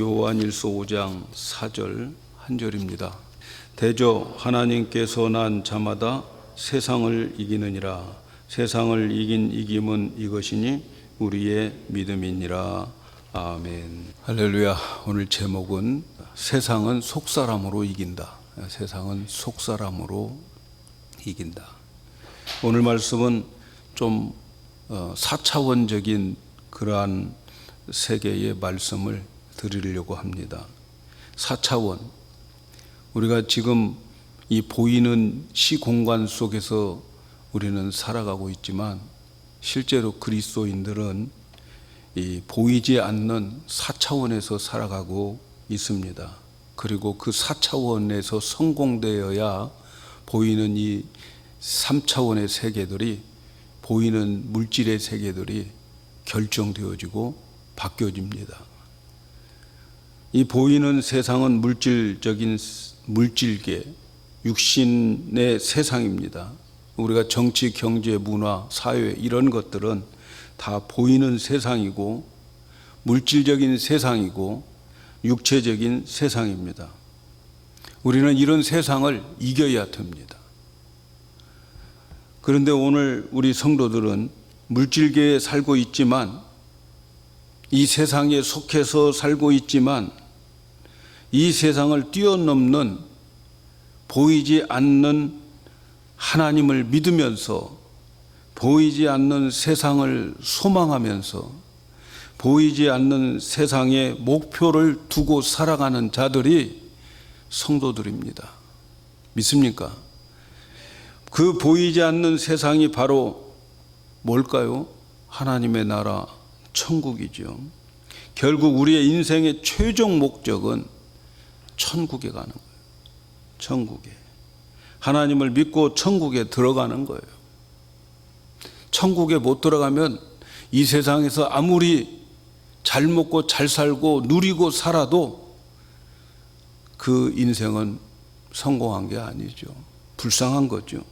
요한일서 5장 4절 한 절입니다. 대저 하나님께서 난 자마다 세상을 이기느니라. 세상을 이긴 이김은 이것이니 우리의 믿음이니라. 아멘. 할렐루야. 오늘 제목은 세상은 속사람으로 이긴다. 세상은 속사람으로 이긴다. 오늘 말씀은 좀 4차원적인 그러한 세계의 말씀을 드리려고 합니다. 4차원. 우리가 지금 이 보이는 시공간 속에서 우리는 살아가고 있지만 실제로 그리스도인들은 이 보이지 않는 4차원에서 살아가고 있습니다. 그리고 그 4차원에서 성공되어야 보이는 이 3차원의 세계들이, 보이는 물질의 세계들이 결정되어지고 바뀌어집니다. 이 보이는 세상은 물질계, 육신의 세상입니다. 우리가 정치, 경제, 문화, 사회 이런 것들은 다 보이는 세상이고 물질적인 세상이고 육체적인 세상입니다. 우리는 이런 세상을 이겨야 됩니다. 그런데 오늘 우리 성도들은 물질계에 살고 있지만, 이 세상에 속해서 살고 있지만, 이 세상을 뛰어넘는 보이지 않는 하나님을 믿으면서, 보이지 않는 세상을 소망하면서, 보이지 않는 세상에 목표를 두고 살아가는 자들이 성도들입니다. 믿습니까? 그 보이지 않는 세상이 바로 뭘까요? 하나님의 나라, 천국이죠. 결국 우리의 인생의 최종 목적은 천국에 가는 거예요. 천국에. 하나님을 믿고 천국에 들어가는 거예요. 천국에 못 들어가면 이 세상에서 아무리 잘 먹고 잘 살고 누리고 살아도 그 인생은 성공한 게 아니죠. 불쌍한 거죠.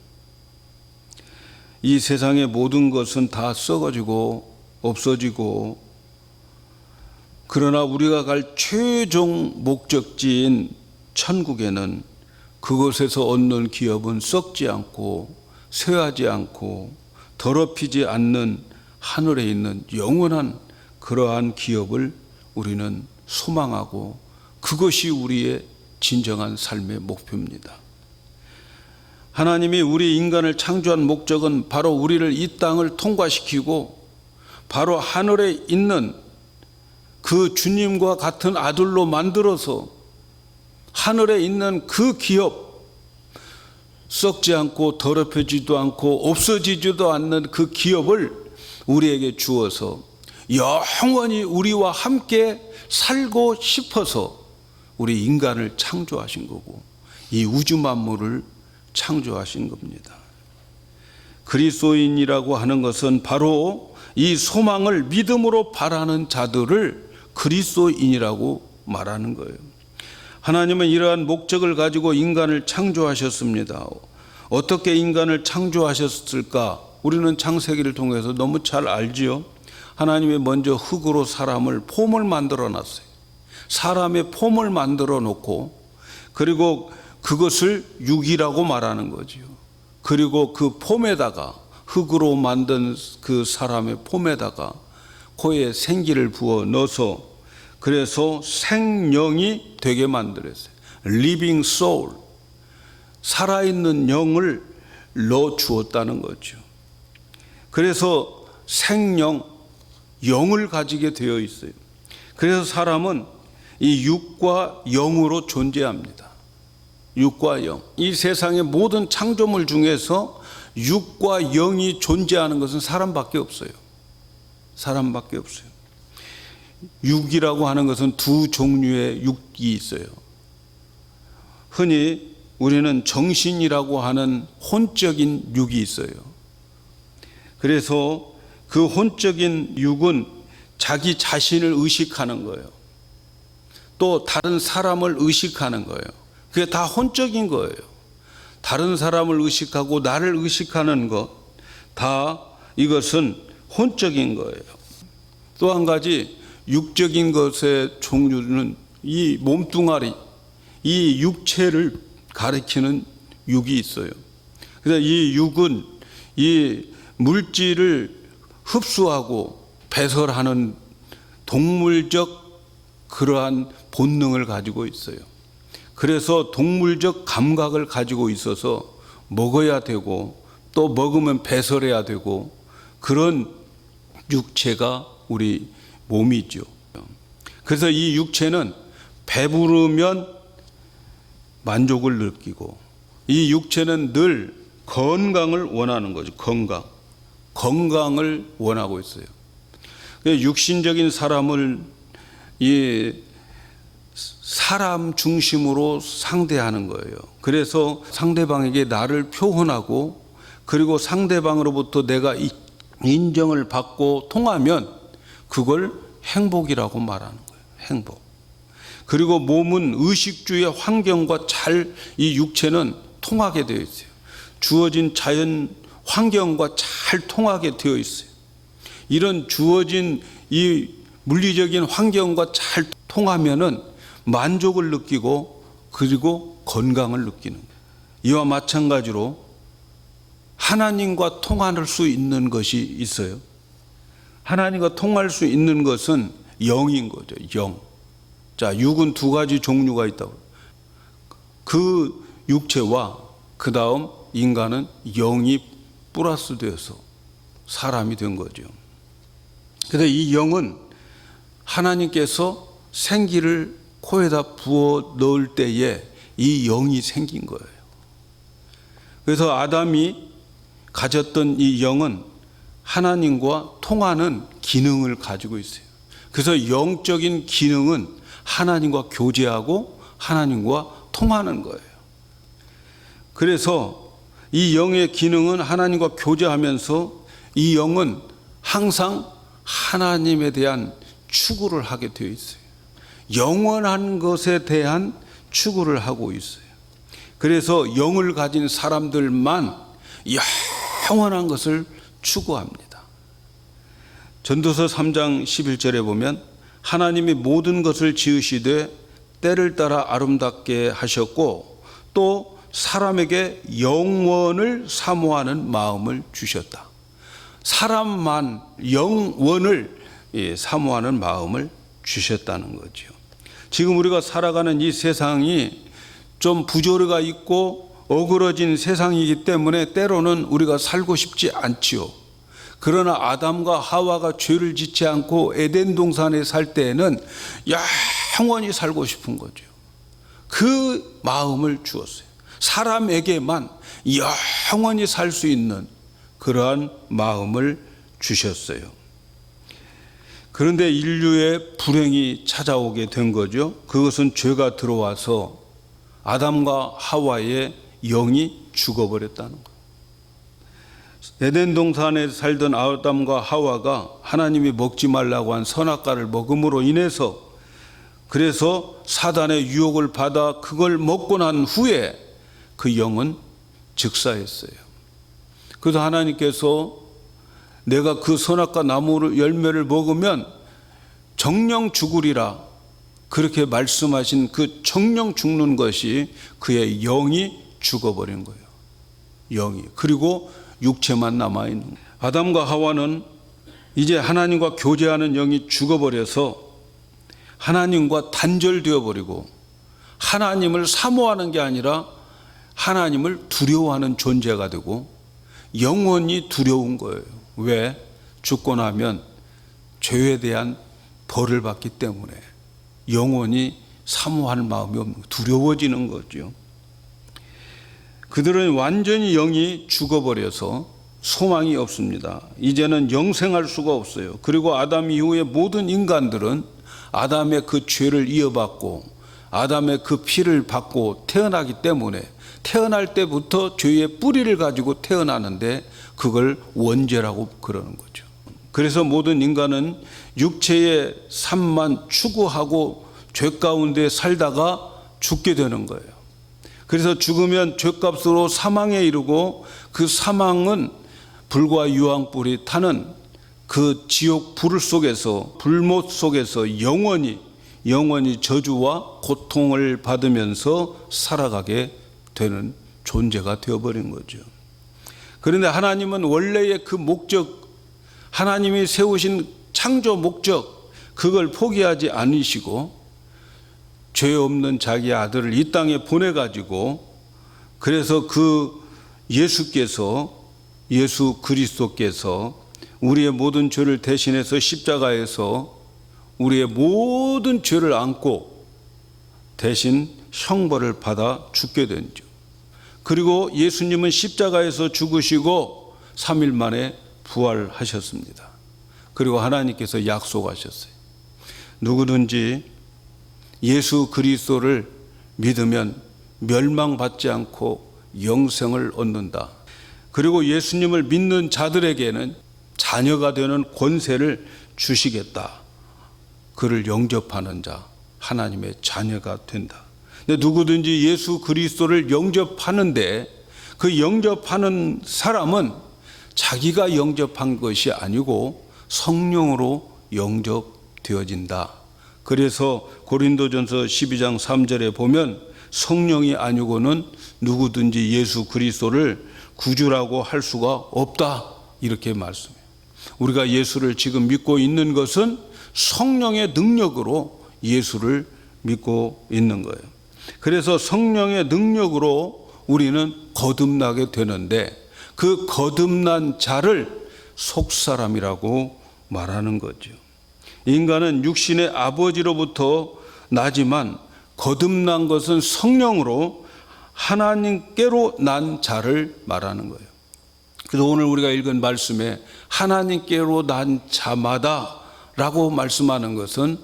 이 세상의 모든 것은 다 썩어지고 없어지고, 그러나 우리가 갈 최종 목적지인 천국에는 그곳에서 얻는 기업은 썩지 않고 쇠하지 않고 더럽히지 않는 하늘에 있는 영원한 그러한 기업을 우리는 소망하고, 그것이 우리의 진정한 삶의 목표입니다. 하나님이 우리 인간을 창조한 목적은 바로 우리를 이 땅을 통과시키고 바로 하늘에 있는 그 주님과 같은 아들로 만들어서 하늘에 있는 그 기업, 썩지 않고 더럽혀지지도 않고 없어지지도 않는 그 기업을 우리에게 주어서 영원히 우리와 함께 살고 싶어서 우리 인간을 창조하신 거고, 이 우주 만물을 창조하신 겁니다. 그리스도인이라고 하는 것은 바로 이 소망을 믿음으로 바라는 자들을 그리스도인이라고 말하는 거예요. 하나님은 이러한 목적을 가지고 인간을 창조하셨습니다. 어떻게 인간을 창조하셨을까? 우리는 창세기를 통해서 너무 잘 알지요. 하나님이 먼저 흙으로 사람을, 폼을 만들어 놨어요. 사람의 폼을 만들어 놓고, 그리고 그것을 육이라고 말하는 거지요. 그리고 그 폼에다가, 흙으로 만든 그 사람의 폼에다가 코에 생기를 부어 넣어서, 그래서 생명이 되게 만들었어요. Living soul, 살아있는 영을 넣어 주었다는 거죠. 그래서 생명, 영을 가지게 되어 있어요. 그래서 사람은 이 육과 영으로 존재합니다. 육과 영. 이 세상의 모든 창조물 중에서 육과 영이 존재하는 것은 사람밖에 없어요. 사람밖에 없어요. 육이라고 하는 것은 두 종류의 육이 있어요. 흔히 우리는 정신이라고 하는 혼적인 육이 있어요. 그래서 그 혼적인 육은 자기 자신을 의식하는 거예요. 또 다른 사람을 의식하는 거예요. 그게 다 혼적인 거예요. 다른 사람을 의식하고 나를 의식하는 것, 다 이것은 혼적인 거예요. 또 한 가지, 육적인 것의 종류는 이 몸뚱아리, 이 육체를 가리키는 육이 있어요. 그래서 이 육은 이 물질을 흡수하고 배설하는 동물적 그러한 본능을 가지고 있어요. 그래서 동물적 감각을 가지고 있어서 먹어야 되고 또 먹으면 배설해야 되고 그런 육체가 우리 몸이죠. 그래서 이 육체는 배부르면 만족을 느끼고 이 육체는 늘 건강을 원하는 거죠. 건강을 원하고 있어요. 육신적인 사람을 이 사람 중심으로 상대하는 거예요. 그래서 상대방에게 나를 표현하고 그리고 상대방으로부터 내가 인정을 받고 통하면 그걸 행복이라고 말하는 거예요. 행복. 그리고 몸은 의식주의 환경과 잘 이 육체는 통하게 되어 있어요. 주어진 자연 환경과 잘 통하게 되어 있어요. 이런 주어진 이 물리적인 환경과 잘 통하면은 만족을 느끼고 그리고 건강을 느끼는 거예요. 이와 마찬가지로 하나님과 통할 수 있는 것이 있어요. 하나님과 통할 수 있는 것은 영인 거죠. 영. 자, 육은 두 가지 종류가 있다고. 그 육체와 그 다음 인간은 영이 플러스 되어서 사람이 된 거죠. 그래서 이 영은 하나님께서 생기를 코에다 부어 넣을 때에 이 영이 생긴 거예요. 그래서 아담이 가졌던 이 영은 하나님과 통하는 기능을 가지고 있어요. 그래서 영적인 기능은 하나님과 교제하고 하나님과 통하는 거예요. 그래서 이 영의 기능은 하나님과 교제하면서 이 영은 항상 하나님에 대한 추구를 하게 되어 있어요. 영원한 것에 대한 추구를 하고 있어요. 그래서 영을 가진 사람들만 영원한 것을 추구합니다. 전도서 3장 11절에 보면 하나님이 모든 것을 지으시되 때를 따라 아름답게 하셨고 또 사람에게 영원을 사모하는 마음을 주셨다. 사람만 영원을 사모하는 마음을 주셨다는 거죠. 지금 우리가 살아가는 이 세상이 좀 부조리가 있고 어그러진 세상이기 때문에 때로는 우리가 살고 싶지 않지요. 그러나 아담과 하와가 죄를 짓지 않고 에덴 동산에 살 때에는 영원히 살고 싶은 거죠. 그 마음을 주었어요. 사람에게만 영원히 살 수 있는 그러한 마음을 주셨어요. 그런데 인류의 불행이 찾아오게 된 거죠. 그것은 죄가 들어와서 아담과 하와의 영이 죽어버렸다는 거예요. 에덴 동산에 살던 아담과 하와가 하나님이 먹지 말라고 한 선악과를 먹음으로 인해서 그래서 사단의 유혹을 받아 그걸 먹고 난 후에 그 영은 즉사했어요. 그래서 하나님께서 내가 그 선악과 나무 열매를 먹으면 정령 죽으리라 그렇게 말씀하신 그 정령 죽는 것이 그의 영이 죽어버린 거예요. 영이. 그리고 육체만 남아있는 거예요. 아담과 하와는 이제 하나님과 교제하는 영이 죽어버려서 하나님과 단절되어 버리고 하나님을 사모하는 게 아니라 하나님을 두려워하는 존재가 되고 영원히 두려운 거예요. 왜? 죽고 나면 죄에 대한 벌을 받기 때문에 영원히 사모할 마음이 없는 거예요. 두려워지는 거죠. 그들은 완전히 영이 죽어버려서 소망이 없습니다. 이제는 영생할 수가 없어요. 그리고 아담 이후의 모든 인간들은 아담의 그 죄를 이어받고 아담의 그 피를 받고 태어나기 때문에 태어날 때부터 죄의 뿌리를 가지고 태어나는데 그걸 원죄라고 그러는 거죠. 그래서 모든 인간은 육체의 삶만 추구하고 죄 가운데 살다가 죽게 되는 거예요. 그래서 죽으면 죄값으로 사망에 이르고 그 사망은 불과 유황불이 타는 그 지옥 불 속에서, 불못 속에서 영원히 저주와 고통을 받으면서 살아가게 되는 존재가 되어버린 거죠. 그런데 하나님은 원래의 그 목적, 하나님이 세우신 창조 목적, 그걸 포기하지 않으시고 죄 없는 자기 아들을 이 땅에 보내가지고, 그래서 그 예수 그리스도께서 우리의 모든 죄를 대신해서 십자가에서 우리의 모든 죄를 안고 대신 형벌을 받아 죽게 된죠. 그리고 예수님은 십자가에서 죽으시고 3일 만에 부활하셨습니다. 그리고 하나님께서 약속하셨어요. 누구든지 예수 그리스도를 믿으면 멸망받지 않고 영생을 얻는다. 그리고 예수님을 믿는 자들에게는 자녀가 되는 권세를 주시겠다. 그를 영접하는 자, 하나님의 자녀가 된다. 근데 누구든지 예수 그리스도를 영접하는데, 그 영접하는 사람은 자기가 영접한 것이 아니고 성령으로 영접되어진다. 그래서 고린도전서 12장 3절에 보면 성령이 아니고는 누구든지 예수 그리스도를 구주라고 할 수가 없다, 이렇게 말씀해요. 우리가 예수를 지금 믿고 있는 것은 성령의 능력으로 예수를 믿고 있는 거예요. 그래서 성령의 능력으로 우리는 거듭나게 되는데, 그 거듭난 자를 속사람이라고 말하는 거죠. 인간은 육신의 아버지로부터 나지만 거듭난 것은 성령으로 하나님께로 난 자를 말하는 거예요. 그래서 오늘 우리가 읽은 말씀에 하나님께로 난 자마다 라고 말씀하는 것은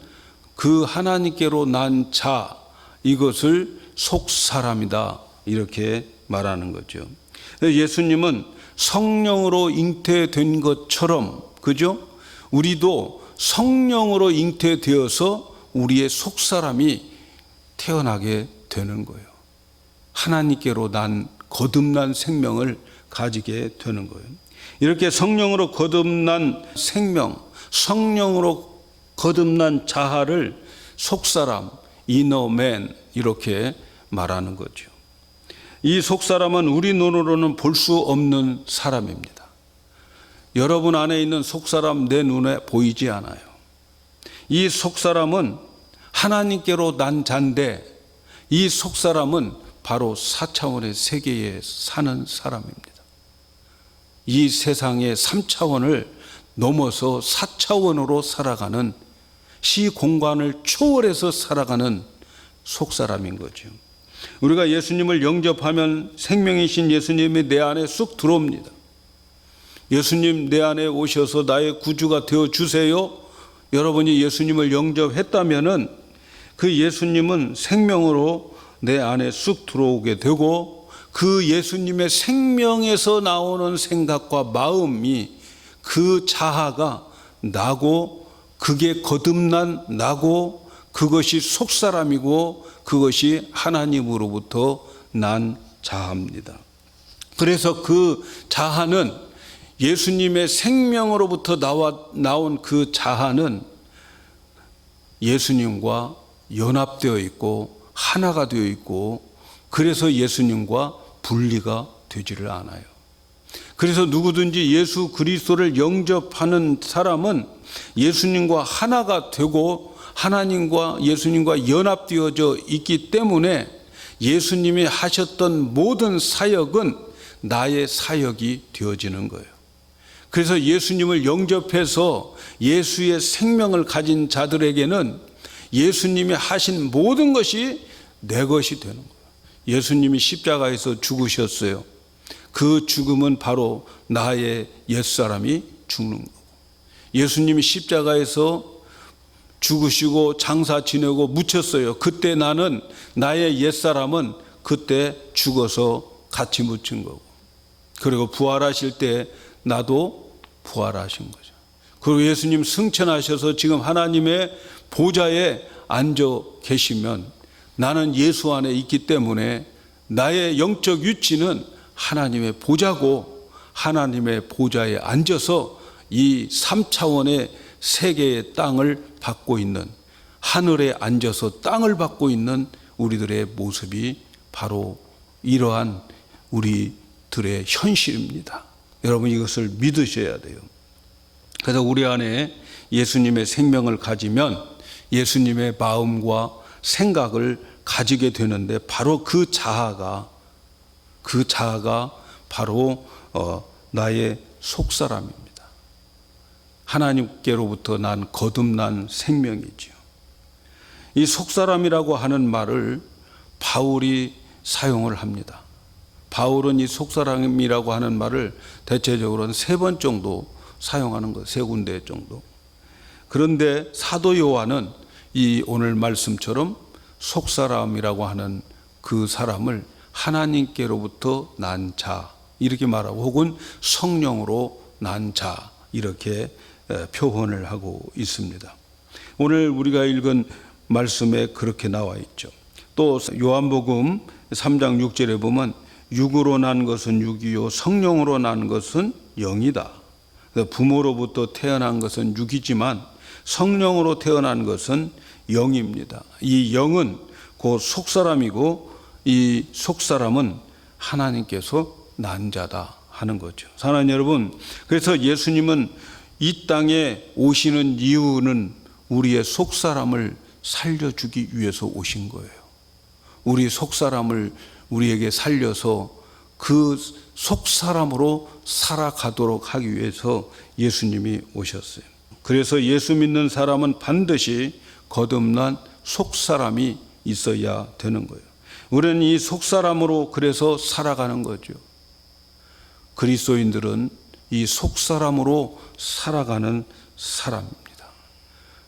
그 하나님께로 난 자, 이것을 속사람이다, 이렇게 말하는 거죠. 예수님은 성령으로 잉태된 것처럼, 그죠? 우리도 성령으로 잉태되어서 우리의 속사람이 태어나게 되는 거예요. 하나님께로 난 거듭난 생명을 가지게 되는 거예요. 이렇게 성령으로 거듭난 생명, 성령으로 거듭난 자아를 속사람, 이너맨, 이렇게 말하는 거죠. 이 속사람은 우리 눈으로는 볼 수 없는 사람입니다. 여러분 안에 있는 속사람 내 눈에 보이지 않아요. 이 속사람은 하나님께로 난 자인데, 이 속사람은 바로 4차원의 세계에 사는 사람입니다. 이 세상의 3차원을 넘어서 4차원으로 살아가는, 시공간을 초월해서 살아가는 속사람인 거죠. 우리가 예수님을 영접하면 생명이신 예수님이 내 안에 쑥 들어옵니다. 예수님 내 안에 오셔서 나의 구주가 되어 주세요. 여러분이 예수님을 영접했다면은 그 예수님은 생명으로 내 안에 쑥 들어오게 되고, 그 예수님의 생명에서 나오는 생각과 마음이, 그 자아가 나고, 그게 거듭난 나고, 그것이 속사람이고 그것이 하나님으로부터 난 자아입니다. 그래서 그 자아는, 예수님의 생명으로부터 나온 그 자아는 예수님과 연합되어 있고 하나가 되어 있고, 그래서 예수님과 분리가 되지를 않아요. 그래서 누구든지 예수 그리스도를 영접하는 사람은 예수님과 하나가 되고 하나님과 예수님과 연합되어져 있기 때문에 예수님이 하셨던 모든 사역은 나의 사역이 되어지는 거예요. 그래서 예수님을 영접해서 예수의 생명을 가진 자들에게는 예수님이 하신 모든 것이 내 것이 되는 거예요. 예수님이 십자가에서 죽으셨어요. 그 죽음은 바로 나의 옛사람이 죽는 거고, 예수님이 십자가에서 죽으시고 장사 지내고 묻혔어요. 그때 나는, 나의 옛사람은 그때 죽어서 같이 묻힌 거고, 그리고 부활하실 때 나도 부활하신 거죠. 그리고 예수님 승천하셔서 지금 하나님의 보좌에 앉아 계시면 나는 예수 안에 있기 때문에 나의 영적 위치는 하나님의 보좌고, 하나님의 보좌에 앉아서 이 3차원의 세계의 땅을 받고 있는, 하늘에 앉아서 땅을 받고 있는 우리들의 모습이 바로 이러한 우리들의 현실입니다. 여러분, 이것을 믿으셔야 돼요. 그래서 우리 안에 예수님의 생명을 가지면 예수님의 마음과 생각을 가지게 되는데, 바로 그 자아가 바로 나의 속사람입니다. 하나님께로부터 난 거듭난 생명이지요. 이 속사람이라고 하는 말을 바울이 사용을 합니다. 바울은 이 속사람이라고 하는 말을 대체적으로는 3번 정도 사용하는 것, 3군데 정도. 그런데 사도 요한은 이 오늘 말씀처럼 속사람이라고 하는 그 사람을 하나님께로부터 난 자, 이렇게 말하고, 혹은 성령으로 난 자, 이렇게 표현을 하고 있습니다. 오늘 우리가 읽은 말씀에 그렇게 나와 있죠. 또 요한복음 3장 6절에 보면 육으로 난 것은 육이요 성령으로 난 것은 영이다. 부모로부터 태어난 것은 육이지만 성령으로 태어난 것은 영입니다. 이 영은 그 속사람이고, 이 속사람은 하나님께서 난 자다 하는 거죠. 사랑하는 여러분, 그래서 예수님은 이 땅에 오시는 이유는 우리의 속사람을 살려주기 위해서 오신 거예요. 우리 속사람을 우리에게 살려서 그 속사람으로 살아가도록 하기 위해서 예수님이 오셨어요. 그래서 예수 믿는 사람은 반드시 거듭난 속사람이 있어야 되는 거예요. 우리는 이 속사람으로 그래서 살아가는 거죠. 그리스도인들은 이 속사람으로 살아가는 사람입니다.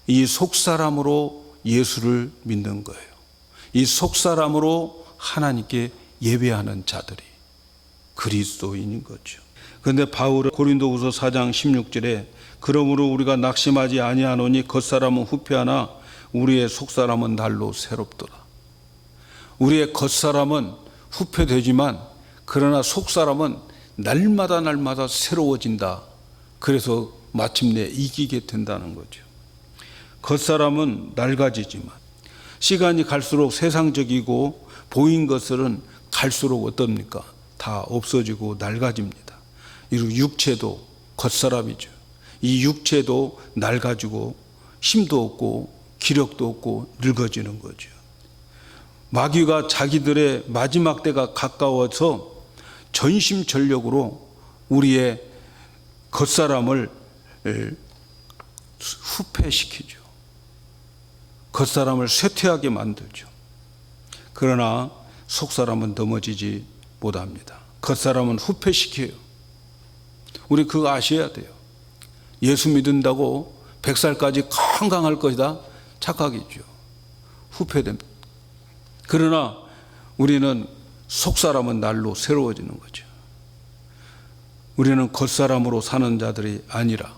이 속사람으로 예수를 믿는 거예요. 이 속사람으로 하나님께 예배하는 자들이 그리스도인인 거죠. 그런데 바울은 고린도후서 4장 16절에 그러므로 우리가 낙심하지 아니하노니 겉사람은 후패하나 우리의 속사람은 날로 새롭도다. 우리의 겉사람은 후패되지만 그러나 속사람은 날마다 새로워진다. 그래서 마침내 이기게 된다는 거죠. 겉사람은 낡아지지만 시간이 갈수록 세상적이고 보인 것들은 갈수록 어떻습니까? 다 없어지고 낡아집니다. 그리고 육체도 겉사람이죠. 이 육체도 낡아지고 힘도 없고 기력도 없고 늙어지는 거죠. 마귀가 자기들의 마지막 때가 가까워서 전심전력으로 우리의 겉사람을 후패시키죠. 겉사람을 쇠퇴하게 만들죠. 그러나 속사람은 넘어지지 못합니다. 겉사람은 후패시켜요. 우리 그거 아셔야 돼요. 예수 믿는다고 100살까지 건강할 것이다? 착각이죠. 후패됩니다. 그러나 우리는 속사람은 날로 새로워지는 거죠. 우리는 겉사람으로 사는 자들이 아니라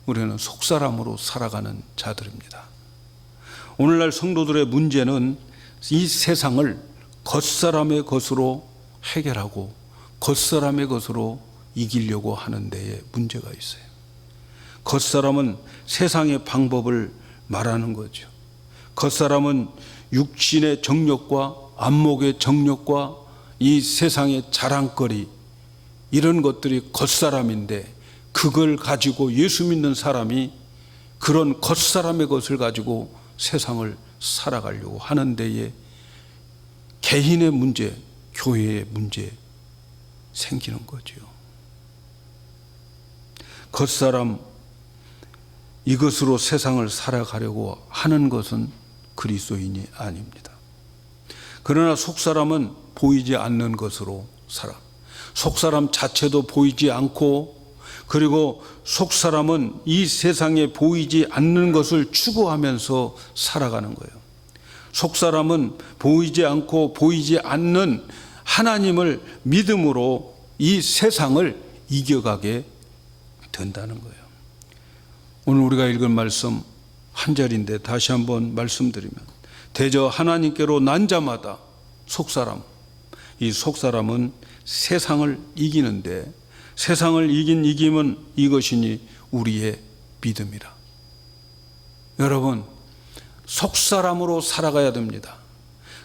우리는 속사람으로 살아가는 자들입니다. 오늘날 성도들의 문제는 이 세상을 겉사람의 것으로 해결하고 겉사람의 것으로 이기려고 하는 데에 문제가 있어요. 겉사람은 세상의 방법을 말하는 거죠. 겉사람은 육신의 정욕과 안목의 정욕과 이 세상의 자랑거리, 이런 것들이 겉사람인데, 그걸 가지고 예수 믿는 사람이 그런 겉사람의 것을 가지고 세상을 살아가려고 하는 데에 개인의 문제, 교회의 문제 생기는 거죠. 겉사람, 이것으로 세상을 살아가려고 하는 것은 그리스도인이 아닙니다. 그러나 속사람은 보이지 않는 것으로 살아. 속사람 자체도 보이지 않고, 그리고 속사람은 이 세상에 보이지 않는 것을 추구하면서 살아가는 거예요. 속사람은 보이지 않고 보이지 않는 하나님을 믿음으로 이 세상을 이겨가게 된다는 거예요. 오늘 우리가 읽은 말씀 한 절인데 다시 한번 말씀드리면, 대저 하나님께로 난 자마다 속사람, 이 속사람은 세상을 이기는데, 세상을 이긴 이김은 이것이니 우리의 믿음이라. 여러분, 속사람으로 살아가야 됩니다.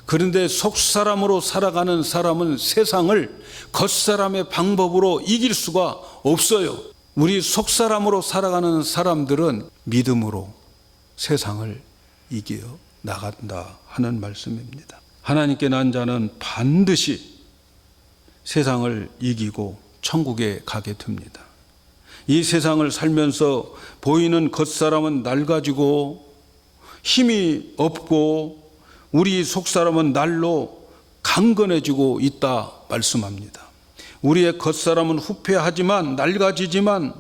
그런데 속사람으로 살아가는 사람은 세상을 겉사람의 방법으로 이길 수가 없어요. 우리 속사람으로 살아가는 사람들은 믿음으로 세상을 이겨 나간다 하는 말씀입니다. 하나님께 난 자는 반드시 세상을 이기고 천국에 가게 됩니다. 이 세상을 살면서 보이는 겉사람은 낡아지고 힘이 없고 우리 속사람은 날로 강건해지고 있다 말씀합니다. 우리의 겉사람은 후패하지만 낡아지지만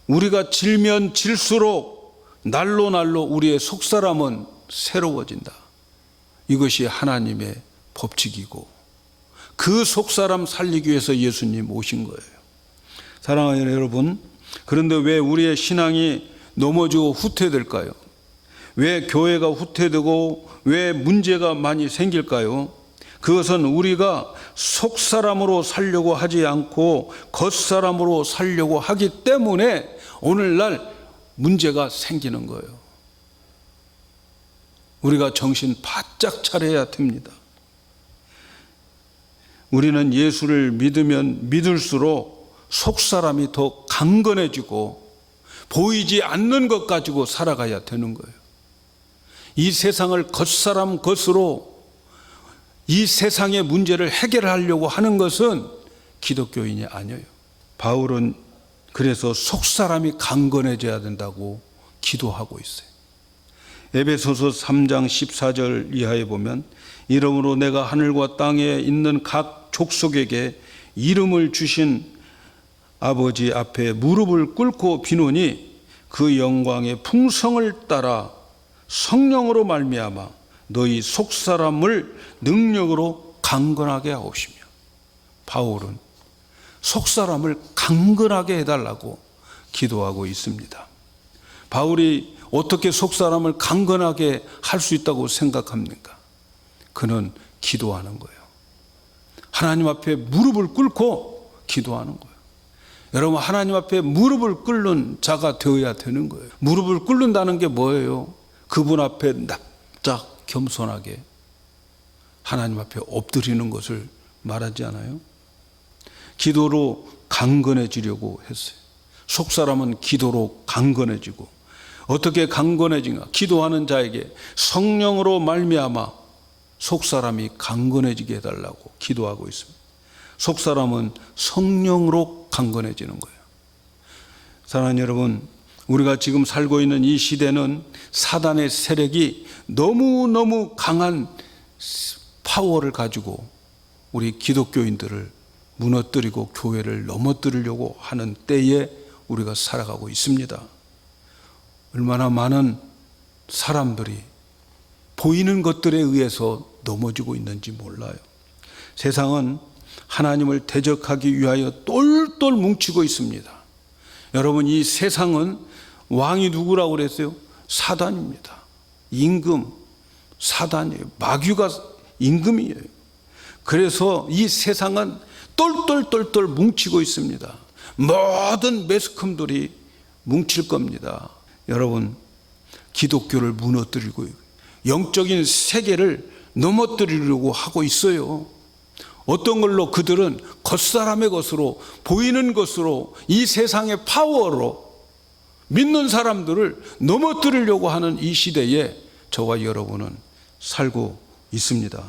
우리가 질면 질수록 날로 우리의 속사람은 새로워진다. 이것이 하나님의 법칙이고 그 속사람 살리기 위해서 예수님 오신 거예요. 사랑하는 여러분, 그런데 왜 우리의 신앙이 넘어지고 후퇴될까요? 왜 교회가 후퇴되고 왜 문제가 많이 생길까요? 그것은 우리가 속사람으로 살려고 하지 않고 겉사람으로 살려고 하기 때문에 오늘날 문제가 생기는 거예요. 우리가 정신 바짝 차려야 됩니다. 우리는 예수를 믿으면 믿을수록 속사람이 더 강건해지고 보이지 않는 것 가지고 살아가야 되는 거예요. 이 세상을 겉사람 것으로 이 세상의 문제를 해결하려고 하는 것은 기독교인이 아니에요. 바울은 그래서 속사람이 강건해져야 된다고 기도하고 있어요. 에베소서 3장 14절 이하에 보면 이러므로 내가 하늘과 땅에 있는 각 족속에게 이름을 주신 아버지 앞에 무릎을 꿇고 비노니 그 영광의 풍성을 따라 성령으로 말미암아 너희 속사람을 능력으로 강건하게 하옵시며. 바울은 속사람을 강건하게 해달라고 기도하고 있습니다. 바울이 어떻게 속사람을 강건하게 할 수 있다고 생각합니까? 그는 기도하는 거예요. 하나님 앞에 무릎을 꿇고 기도하는 거예요. 여러분, 하나님 앞에 무릎을 꿇는 자가 되어야 되는 거예요. 무릎을 꿇는다는 게 뭐예요? 그분 앞에 납작 겸손하게 하나님 앞에 엎드리는 것을 말하지 않아요? 기도로 강건해지려고 했어요. 속사람은 기도로 강건해지고 어떻게 강건해진가? 기도하는 자에게 성령으로 말미암아 속사람이 강건해지게 해달라고 기도하고 있습니다. 속사람은 성령으로 강건해지는 거예요. 사랑하는 여러분, 우리가 지금 살고 있는 이 시대는 사단의 세력이 너무너무 강한 파워를 가지고 우리 기독교인들을 무너뜨리고 교회를 넘어뜨리려고 하는 때에 우리가 살아가고 있습니다. 얼마나 많은 사람들이 보이는 것들에 의해서 넘어지고 있는지 몰라요. 세상은 하나님을 대적하기 위하여 똘똘 뭉치고 있습니다. 여러분, 이 세상은 왕이 누구라고 그랬어요? 사단입니다. 임금, 사단이에요. 마귀가 임금이에요. 그래서 이 세상은 똘똘똘똘 뭉치고 있습니다. 모든 매스컴들이 뭉칠 겁니다. 여러분, 기독교를 무너뜨리고 영적인 세계를 넘어뜨리려고 하고 있어요. 어떤 걸로? 그들은 겉사람의 것으로, 보이는 것으로, 이 세상의 파워로 믿는 사람들을 넘어뜨리려고 하는 이 시대에 저와 여러분은 살고 있습니다.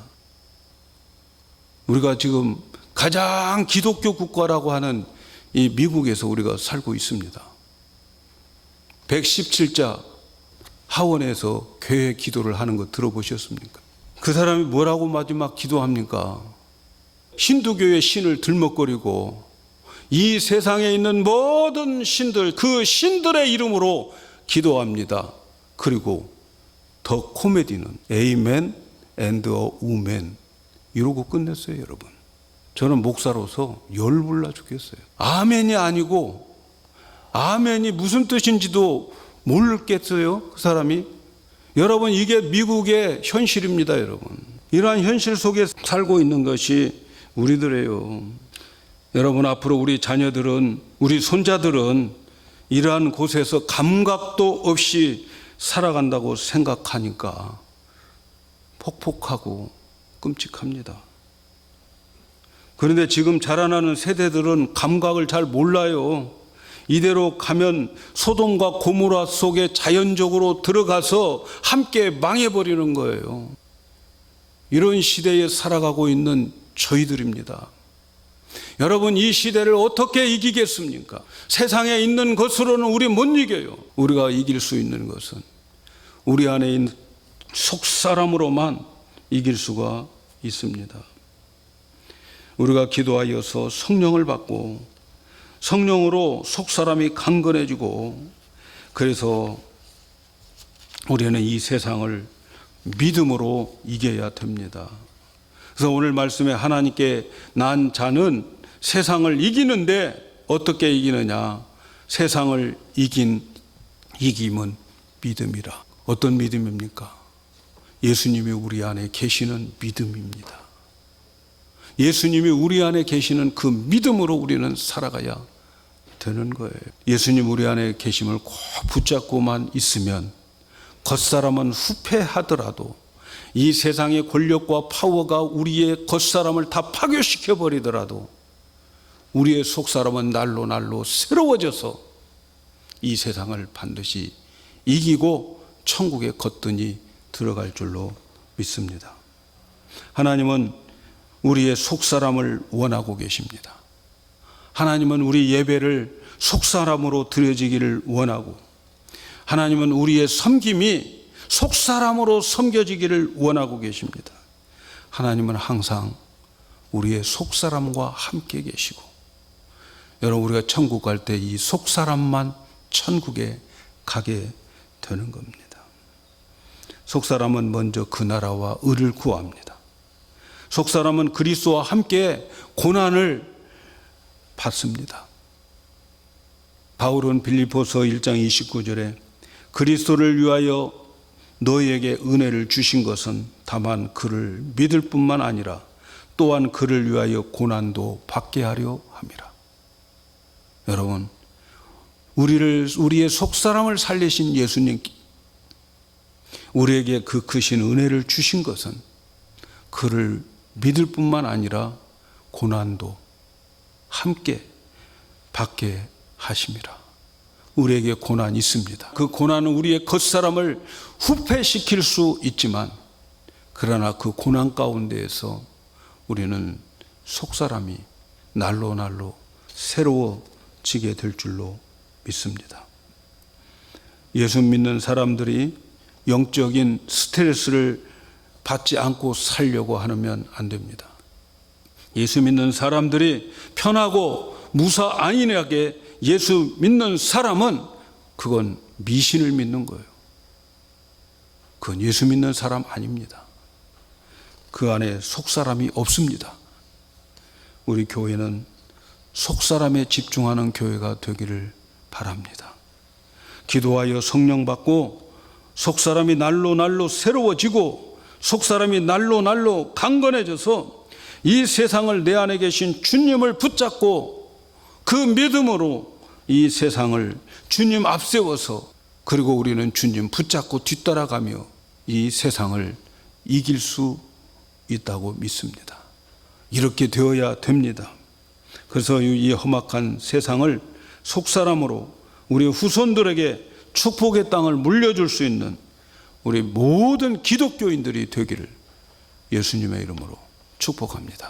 우리가 지금 가장 기독교 국가라고 하는 이 미국에서 우리가 살고 있습니다. 117자 하원에서 교회 기도를 하는 거 들어보셨습니까? 그 사람이 뭐라고 마지막 기도합니까? 힌두교의 신을 들먹거리고 이 세상에 있는 모든 신들, 그 신들의 이름으로 기도합니다. 그리고 더 코미디는 Amen and a woman 이러고 끝냈어요. 여러분, 저는 목사로서 열불나 죽겠어요. 아멘이 아니고 아멘이 무슨 뜻인지도 모르겠어요, 그 사람이. 여러분, 이게 미국의 현실입니다. 여러분, 이러한 현실 속에 살고 있는 것이 우리들이에요. 여러분, 앞으로 우리 자녀들은, 우리 손자들은 이러한 곳에서 감각도 없이 살아간다고 생각하니까 폭폭하고 끔찍합니다. 그런데 지금 자라나는 세대들은 감각을 잘 몰라요. 이대로 가면 소돔과 고모라 속에 자연적으로 들어가서 함께 망해버리는 거예요. 이런 시대에 살아가고 있는 저희들입니다. 여러분, 이 시대를 어떻게 이기겠습니까? 세상에 있는 것으로는 우리 못 이겨요. 우리가 이길 수 있는 것은 우리 안에 있는 속사람으로만 이길 수가 있습니다. 우리가 기도하여서 성령을 받고 성령으로 속사람이 강건해지고, 그래서 우리는 이 세상을 믿음으로 이겨야 됩니다. 그래서 오늘 말씀에 하나님께 난 자는 세상을 이기는데 어떻게 이기느냐? 세상을 이김은 믿음이라. 어떤 믿음입니까? 예수님이 우리 안에 계시는 믿음입니다. 예수님이 우리 안에 계시는 그 믿음으로 우리는 살아가야 되는 거예요. 예수님 우리 안에 계심을 꼭 붙잡고만 있으면 겉사람은 후패하더라도 이 세상의 권력과 파워가 우리의 겉사람을 다 파괴시켜 버리더라도 우리의 속사람은 날로 새로워져서 이 세상을 반드시 이기고 천국에 거뜬히 들어갈 줄로 믿습니다. 하나님은 우리의 속사람을 원하고 계십니다. 하나님은 우리 예배를 속사람으로 드려지기를 원하고, 하나님은 우리의 섬김이 속사람으로 섬겨지기를 원하고 계십니다. 하나님은 항상 우리의 속사람과 함께 계시고, 여러분, 우리가 천국 갈 때 이 속사람만 천국에 가게 되는 겁니다. 속사람은 먼저 그 나라와 의를 구합니다. 속사람은 그리스도와 함께 고난을 받습니다. 바울은 빌립보서 1장 29절에 그리스도를 위하여 너희에게 은혜를 주신 것은 다만 그를 믿을 뿐만 아니라 또한 그를 위하여 고난도 받게 하려 함이라. 여러분, 우리의 속사람을 살리신 예수님께 우리에게 그 크신 은혜를 주신 것은 그를 믿을 뿐만 아니라 고난도 함께 받게 하심이라. 우리에게 고난이 있습니다. 그 고난은 우리의 겉사람을 후패시킬 수 있지만, 그러나 그 고난 가운데에서 우리는 속사람이 날로 새로워지게 될 줄로 믿습니다. 예수 믿는 사람들이 영적인 스트레스를 받지 않고 살려고 하면 안 됩니다. 예수 믿는 사람들이 편하고 무사안일하게 예수 믿는 사람은 그건 미신을 믿는 거예요. 그건 예수 믿는 사람 아닙니다. 그 안에 속사람이 없습니다. 우리 교회는 속사람에 집중하는 교회가 되기를 바랍니다. 기도하여 성령 받고 속사람이 날로 새로워지고 속사람이 날로 강건해져서 이 세상을 내 안에 계신 주님을 붙잡고 그 믿음으로 이 세상을 주님 앞세워서, 그리고 우리는 주님 붙잡고 뒤따라가며 이 세상을 이길 수 있다고 믿습니다. 이렇게 되어야 됩니다. 그래서 이 험악한 세상을 속사람으로 우리 후손들에게 축복의 땅을 물려줄 수 있는 우리 모든 기독교인들이 되기를 예수님의 이름으로 축복합니다.